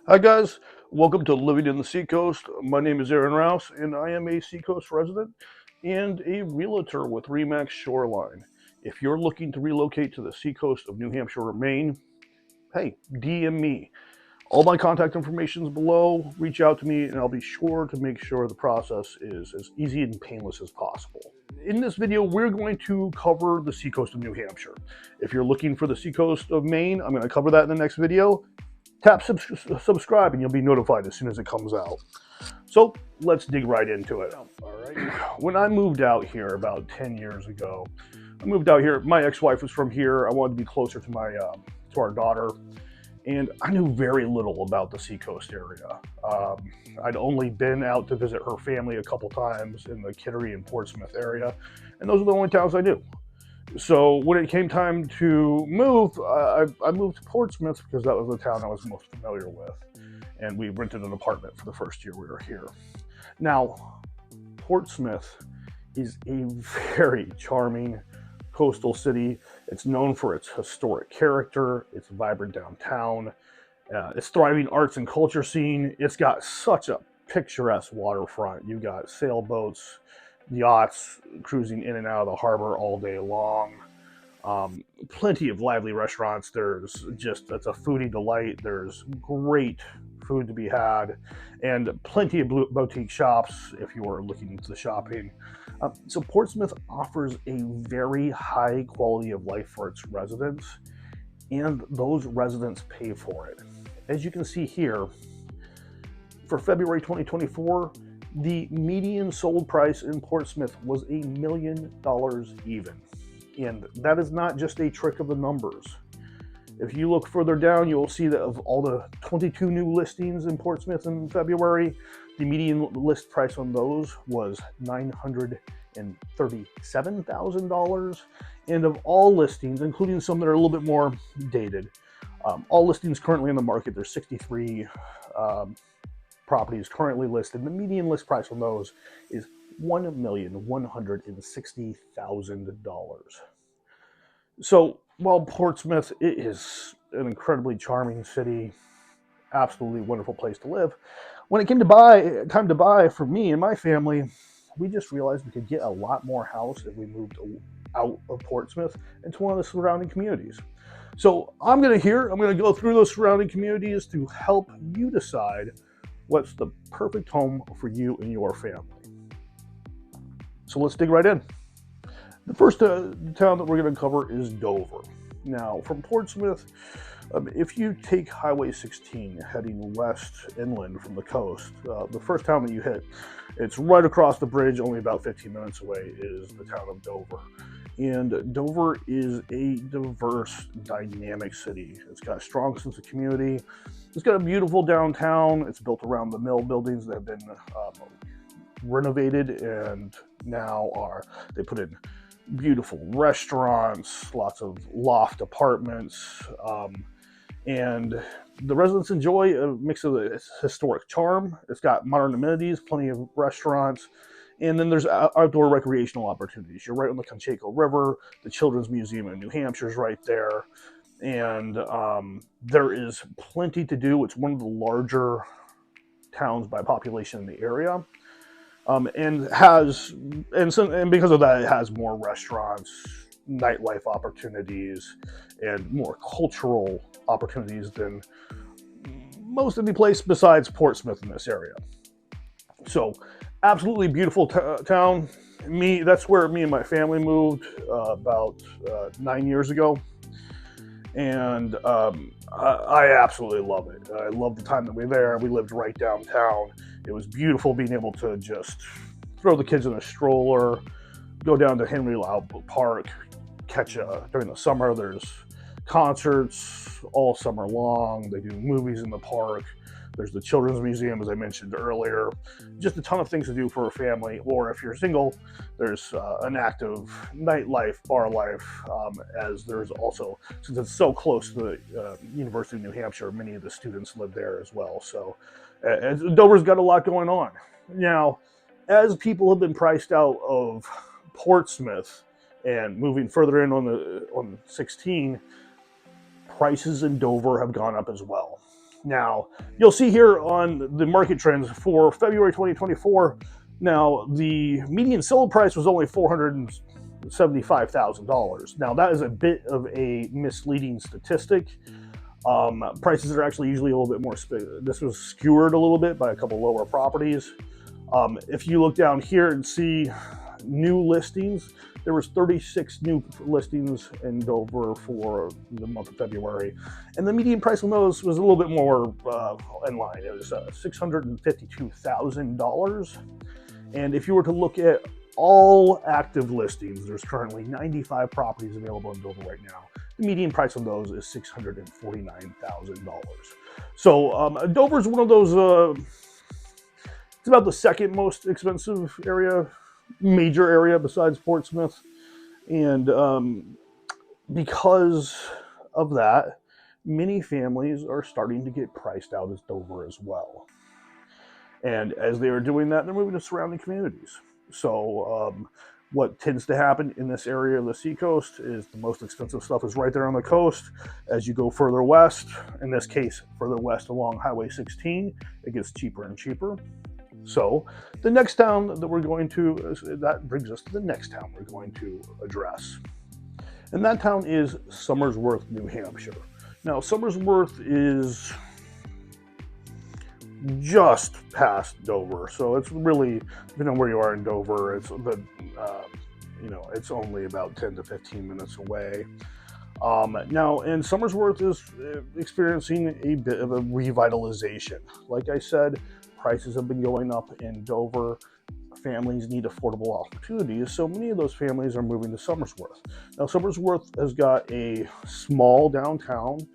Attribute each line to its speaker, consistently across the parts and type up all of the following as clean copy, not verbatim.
Speaker 1: Hi guys, welcome to Living in the Seacoast. My name is Aaron Rouse and I am a Seacoast resident and a realtor with Remax Shoreline. If you're looking to relocate to the Seacoast of New Hampshire or Maine, hey, DM me. All my contact information is below. Reach out to me and I'll be sure to make sure the process is as easy and painless as possible. In this video, we're going to cover the Seacoast of New Hampshire. If you're looking for the Seacoast of Maine, I'm going to cover that in the next video. Tap subscribe and you'll be notified as soon as it comes out. So let's dig right into it. All right. When I moved out here about 10 years ago, I moved out here. My ex-wife was from here. I wanted to be closer to to our daughter, and I knew very little about the Seacoast area. I'd only been out to visit her family a couple times in the Kittery and Portsmouth area, and those are the only towns I knew. So when it came time to move, I moved to Portsmouth because that was the town I was most familiar with. And we rented an apartment for the first year we were here. Now, Portsmouth is a very charming coastal city. It's known for its historic character, its vibrant downtown, its thriving arts and culture scene. It's got such a picturesque waterfront. You've got sailboats, yachts cruising in and out of the harbor all day long. Plenty of lively restaurants. It's a foodie delight. There's great food to be had and plenty of boutique shops if you are looking into the shopping. So Portsmouth offers a very high quality of life for its residents, and those residents pay for it. As you can see here, for February 2024, the median sold price in Portsmouth was $1 million even. And that is not just a trick of the numbers. If you look further down, you'll see that of all the 22 new listings in Portsmouth in February, the median list price on those was $937,000. And of all listings, including some that are a little bit more dated, all listings currently in the market, there's 63 properties currently listed. The median list price on those is $1,160,000. So while Portsmouth is an incredibly charming city, absolutely wonderful place to live, when it came to time to buy for me and my family, we just realized we could get a lot more house if we moved out of Portsmouth into one of the surrounding communities. So I'm going to go through those surrounding communities to help you decide what's the perfect home for you and your family. So let's dig right in. The first town that we're going to cover is Dover. Now, from Portsmouth, if you take Highway 16 heading west inland from the coast, the first town that you hit, it's right across the bridge, only about 15 minutes away, is the town of Dover. And Dover is a diverse, dynamic city. It's got a strong sense of community. It's got a beautiful downtown. It's built around the mill buildings that have been renovated, and now they put in beautiful restaurants, lots of loft apartments, and the residents enjoy a mix of its historic charm. It's got modern amenities, plenty of restaurants, and then there's outdoor recreational opportunities. You're right on the Concheco River. The Children's Museum in New Hampshire is right there, and there is plenty to do. It's one of the larger towns by population in the area. And because of that, it has more restaurants, nightlife opportunities, and more cultural opportunities than most any place besides Portsmouth in this area. So, absolutely beautiful town. That's where me and my family moved about 9 years ago, and I absolutely love it. I love the time that we were there. We lived right downtown. It was beautiful being able to just throw the kids in a stroller, go down to Henry Lau Park, during the summer, there's concerts all summer long. They do movies in the park. There's the Children's Museum, as I mentioned earlier. Just a ton of things to do for a family. Or if you're single, there's an active nightlife, bar life, as there's also, since it's so close to the University of New Hampshire, many of the students live there as well. So Dover's got a lot going on. Now, as people have been priced out of Portsmouth and moving further in on 16, prices in Dover have gone up as well. Now, you'll see here on the market trends for February 2024, now the median sold price was only $475,000. Now, that is a bit of a misleading statistic. Prices are actually usually a little bit more, this was skewered a little bit by a couple lower properties. If you look down here and see new listings, there was 36 new listings in Dover for the month of February, and the median price on those was a little bit more in line. It was $652,000. And if you were to look at all active listings, there's currently 95 properties available in Dover right now. The median price on those is $649,000. So Dover is one of those, it's about the second most expensive area, major area besides Portsmouth. And because of that, many families are starting to get priced out as Dover as well. And as they are doing that, they're moving to surrounding communities. So what tends to happen in this area of the Seacoast is the most expensive stuff is right there on the coast. As you go further west, in this case, further west along Highway 16, it gets cheaper and cheaper. So the next town that we're going to, that brings us to the next town we're going to address. And that town is Somersworth, New Hampshire. Now, Somersworth is just past Dover, so it's really, depending on where you are in Dover, it's it's only about 10 to 15 minutes away. Now, and Somersworth is experiencing a bit of a revitalization. Like I said, prices have been going up in Dover. Families need affordable opportunities, so many of those families are moving to Somersworth. Now, Somersworth has got a small downtown.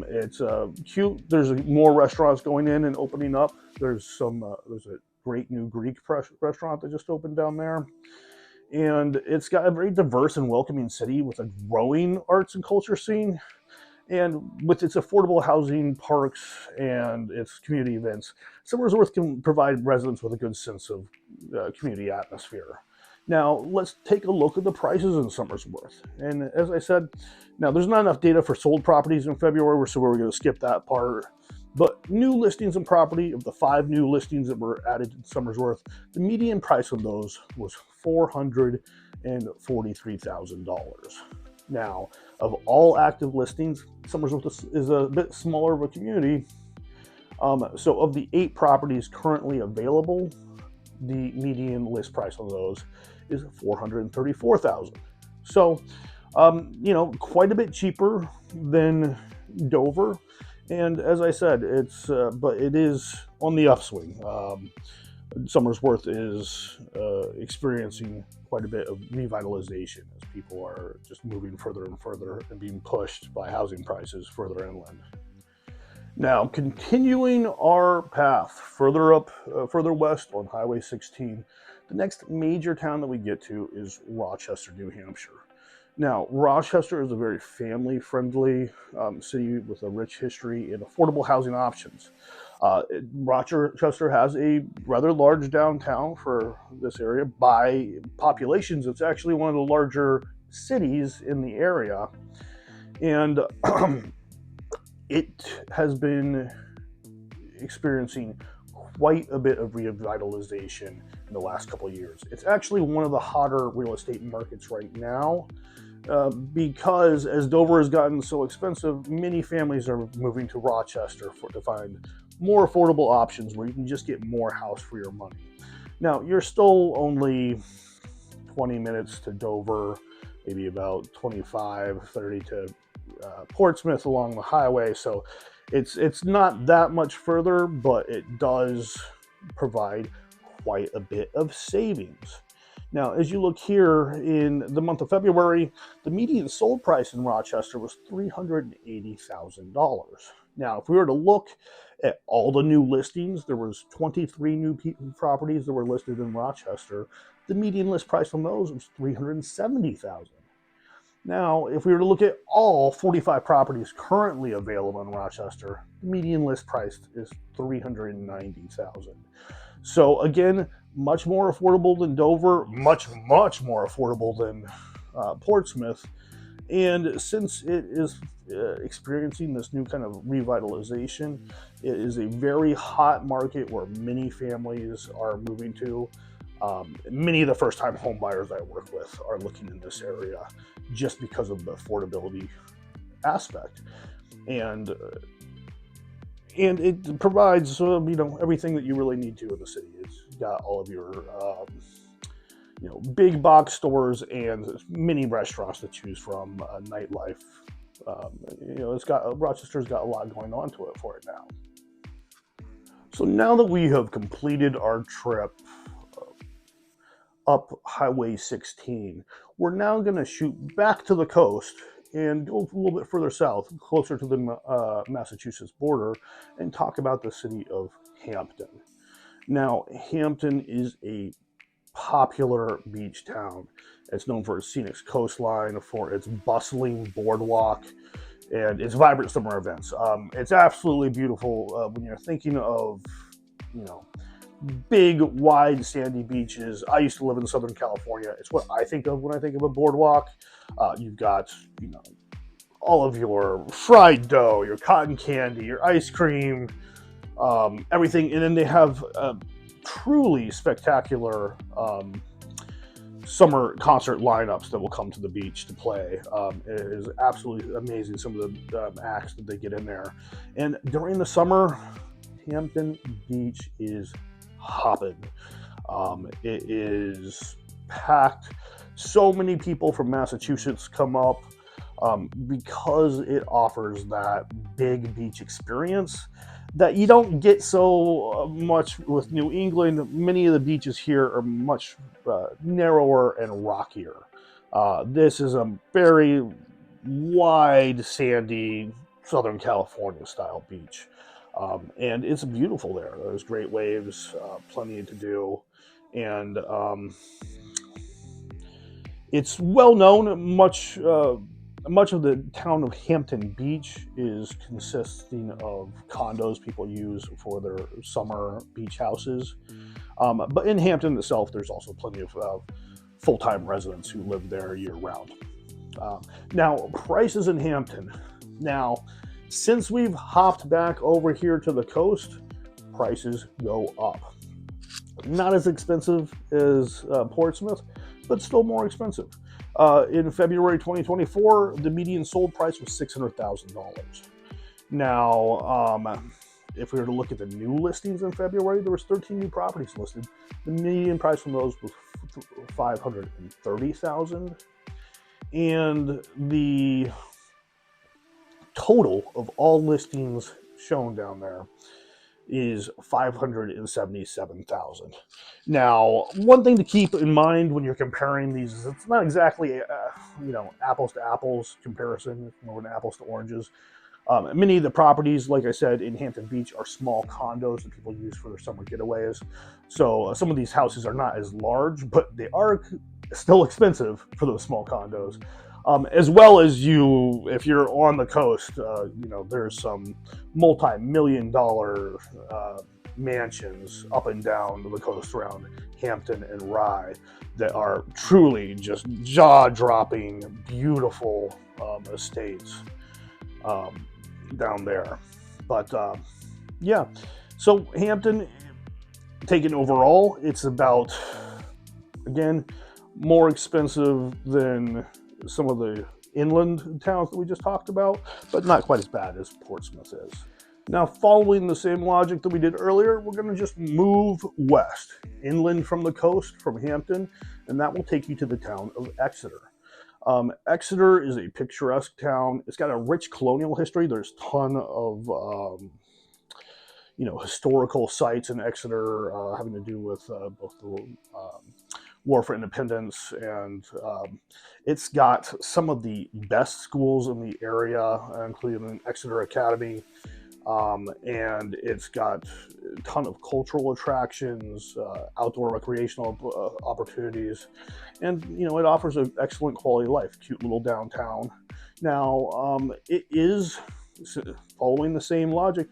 Speaker 1: It's cute. There's more restaurants going in and opening up. There's a great new Greek restaurant that just opened down there. And it's got a very diverse and welcoming city with a growing arts and culture scene. And with its affordable housing, parks, and its community events, Somersworth can provide residents with a good sense of community atmosphere. Now, let's take a look at the prices in Somersworth. And as I said, now there's not enough data for sold properties in February, so we're going to skip that part. But new listings and property, of the 5 new listings that were added to Somersworth, the median price of those was $443,000. Now, of all active listings, Somersworth is a bit smaller of a community. So of the 8 properties currently available, the median list price on those is $434,000. So, quite a bit cheaper than Dover. And as I said, but it is on the upswing. Somersworth is experiencing quite a bit of revitalization as people are just moving further and further and being pushed by housing prices further inland. Now, continuing our path further west on Highway 16, the next major town that we get to is Rochester, New Hampshire. Now, Rochester is a very family-friendly city with a rich history and affordable housing options. Rochester has a rather large downtown for this area. By populations, it's actually one of the larger cities in the area. And it has been experiencing quite a bit of revitalization in the last couple of years. It's actually one of the hotter real estate markets right now. Because as Dover has gotten so expensive, many families are moving to Rochester to find more affordable options where you can just get more house for your money. Now, you're still only 20 minutes to Dover, maybe about 25, 30 to Portsmouth along the highway, so it's not that much further, but it does provide quite a bit of savings. Now, as you look here in the month of February, the median sold price in Rochester was $380,000. Now, if we were to look at all the new listings, there was 23 new properties that were listed in Rochester. The median list price on those was $370,000. Now, if we were to look at all 45 properties currently available in Rochester, the median list price is $390,000. So again, much more affordable than Dover, much more affordable than Portsmouth. And since it is experiencing this new kind of revitalization, it is a very hot market where many families are moving to. Many of the first-time home buyers I work with are looking in this area just because of the affordability aspect, and it provides everything that you really need to in the city. It's got all of your big box stores and many restaurants to choose from, nightlife. It's got Rochester's got a lot going on to it for it now. So now that we have completed our trip up Highway 16, we're now going to shoot back to the coast and go a little bit further south, closer to the Massachusetts border, and talk about the city of Hampton. Now, Hampton is a popular beach town. It's known for its scenic coastline, for its bustling boardwalk, and its vibrant summer events. It's absolutely beautiful when you're thinking of, big, wide, sandy beaches. I used to live in Southern California. It's what I think of when I think of a boardwalk. You've got, all of your fried dough, your cotton candy, your ice cream, everything. And then they have truly spectacular summer concert lineups that will come to the beach to play. It is absolutely amazing, some of the acts that they get in there. And during the summer, Hampton Beach is hopping. It is packed. So many people from Massachusetts come up because it offers that big beach experience that you don't get so much with New England. Many of the beaches here are much narrower and rockier. This is a very wide, sandy, Southern California style beach. And it's beautiful there. There's great waves, plenty to do. And it's well known. Much of the town of Hampton Beach is consisting of condos people use for their summer beach houses. But in Hampton itself, there's also plenty of full-time residents who live there year-round. Now, prices in Hampton. Now, since we've hopped back over here to the coast, prices go up. Not as expensive as Portsmouth, but still more expensive. In February 2024, the median sold price was $600,000. Now, if we were to look at the new listings in February, there was 13 new properties listed. The median price from those was $530,000, and the total of all listings shown down there is $577,000. Now, one thing to keep in mind when you're comparing these is it's not exactly apples to apples comparison, it's more than apples to oranges. Many of the properties, like I said, in Hampton Beach are small condos that people use for their summer getaways. So some of these houses are not as large, but they are still expensive for those small condos. As well as if you're on the coast, there's some multi-million-dollar mansions up and down the coast around Hampton and Rye that are truly just jaw-dropping, beautiful estates down there. But so Hampton, taken overall, it's about, again, more expensive than some of the inland towns that we just talked about, but not quite as bad as Portsmouth is. Now, following the same logic that we did earlier, we're going to just move west, inland from the coast, from Hampton, and that will take you to the town of Exeter. Exeter is a picturesque town. It's got a rich colonial history. There's a ton of historical sites in Exeter having to do with both the War for Independence, and it's got some of the best schools in the area, including Exeter Academy, and it's got a ton of cultural attractions, outdoor recreational opportunities, and it offers an excellent quality of life. Cute little downtown. Now, it is, following the same logic,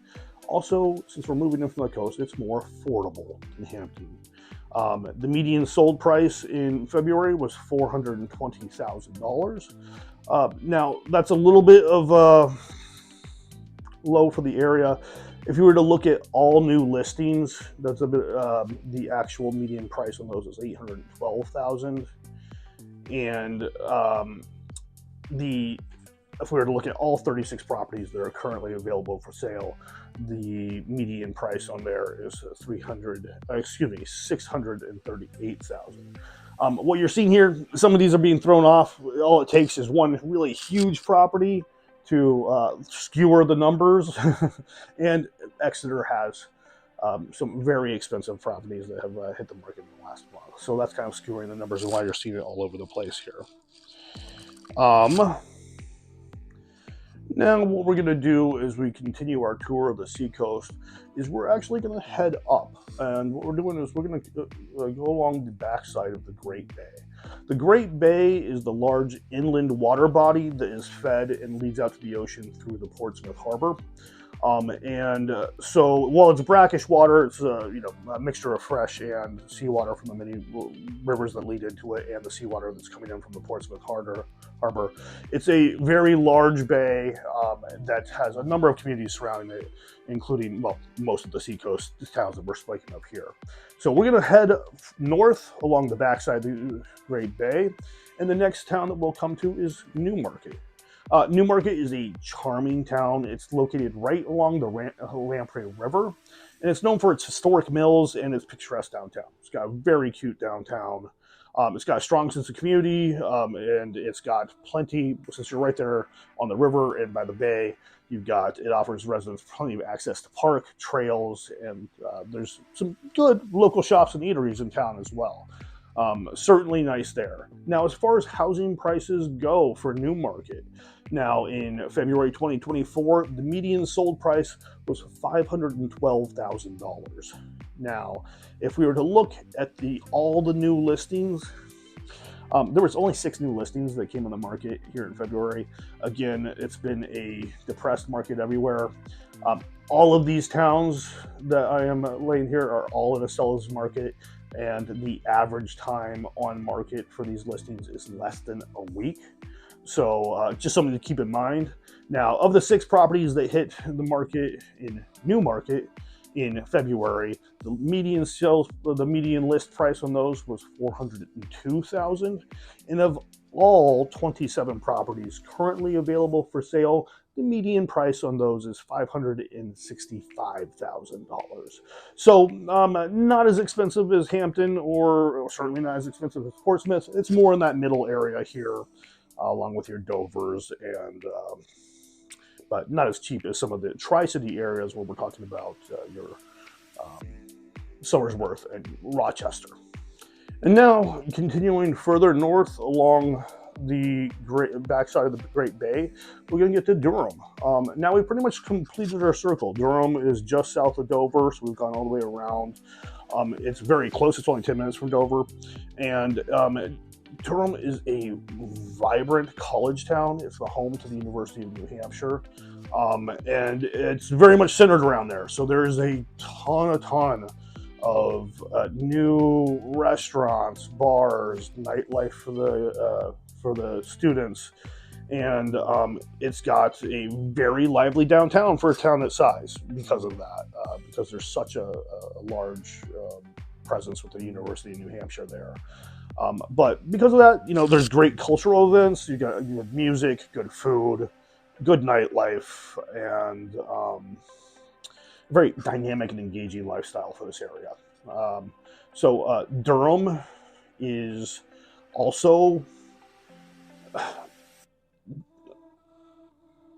Speaker 1: also, since we're moving in from the coast, it's more affordable in Hampton. The median sold price in February was $420,000. Now, that's a little bit of low for the area. If you were to look at all new listings, that's a bit. The actual median price on those is 812,000, and the if we were to look at all 36 properties that are currently available for sale, the median price on there is 638,000. What you're seeing here, some of these are being thrown off. All it takes is one really huge property to skewer the numbers, and Exeter has some very expensive properties that have hit the market in the last month. So that's kind of skewering the numbers and why you're seeing it all over the place here. Now what we're going to do as we continue our tour of the Seacoast is we're actually going to head up. And what we're doing is we're going to go along the backside of the Great Bay. The Great Bay is the large inland water body that is fed and leads out to the ocean through the Portsmouth harbor. So while it's brackish water, it's a mixture of fresh and seawater from the many rivers that lead into it, and the seawater that's coming in from the Portsmouth harbor. It's a very large bay that has a number of communities surrounding it, including most of the Seacoast towns that we're spiking up here. So we're going to head north along the backside of the Great Bay, and the next town that we'll come to is Newmarket. Newmarket is a charming town. It's located right along the Lamprey River, and it's known for its historic mills and its picturesque downtown. It's got a very cute downtown. It's got a strong sense of community, and it's got plenty, since you're right there on the river and by the bay, it offers residents plenty of access to park, trails, and there's some good local shops and eateries in town as well. Certainly nice there. Now, as far as housing prices go for Newmarket, now in February 2024, the median sold price was $512,000. Now, if we were to look at all the new listings, there was only 6 new listings that came on the market here in February. Again, it's been a depressed market everywhere. All of these towns that I am laying here are all in a seller's market, and the average time on market for these listings is less than a week. So just something to keep in mind. Now, of the 6 properties that hit the market in Newmarket in February, the median list price on those was $402,000, and of all 27 properties currently available for sale, the median price on those is $565,000. So not as expensive as Hampton, or certainly not as expensive as Portsmouth. It's more in that middle area here, along with your Dovers, but not as cheap as some of the Tri-City areas where we're talking about your Somersworth and Rochester. And now, continuing further north along the backside of the Great Bay, we're going to get to Durham. Now we've pretty much completed our circle. Durham is just south of Dover, so we've gone all the way around. It's very close. It's only 10 minutes from Dover. And Durham is a vibrant college town. It's the home to the University of New Hampshire. And it's very much centered around there. So there is a ton of new restaurants, bars, nightlife for the students, and it's got a very lively downtown for a town that size because of that, because there's such a large presence with the University of New Hampshire there. But because of that, there's great cultural events. You have music, good food, good nightlife, and very dynamic and engaging lifestyle for this area. So Durham is also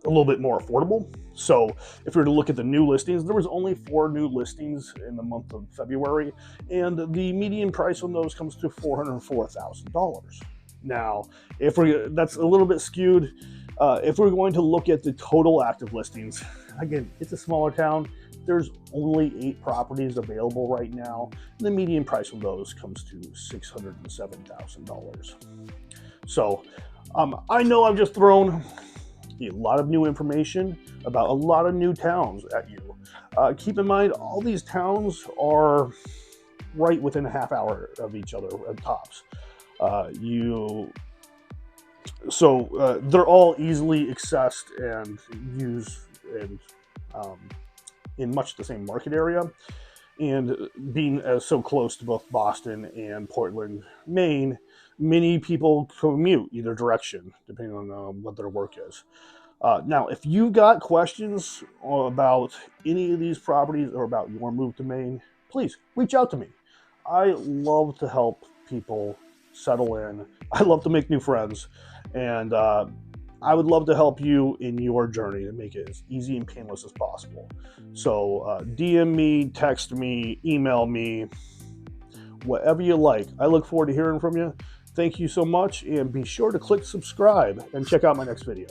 Speaker 1: a little bit more affordable. So if we were to look at the new listings, there was only 4 new listings in the month of February, and the median price on those comes to $404,000. Now, that's a little bit skewed. If we're going to look at the total active listings, again, it's a smaller town. There's only 8 properties available right now. The median price of those comes to $607,000. So I know I've just thrown a lot of new information about a lot of new towns at you. Keep in mind, all these towns are right within a half hour of each other at tops. You So they're all easily accessed and used um, in much the same market area. And being so close to both Boston and Portland, Maine, many people commute either direction, depending on what their work is. Now, if you got questions about any of these properties or about your move to Maine, please reach out to me. I love to help people settle in. I love to make new friends, and I would love to help you in your journey and make it as easy and painless as possible. So DM me, text me, email me, whatever you like. I look forward to hearing from you. Thank you so much, and be sure to click subscribe and check out my next video.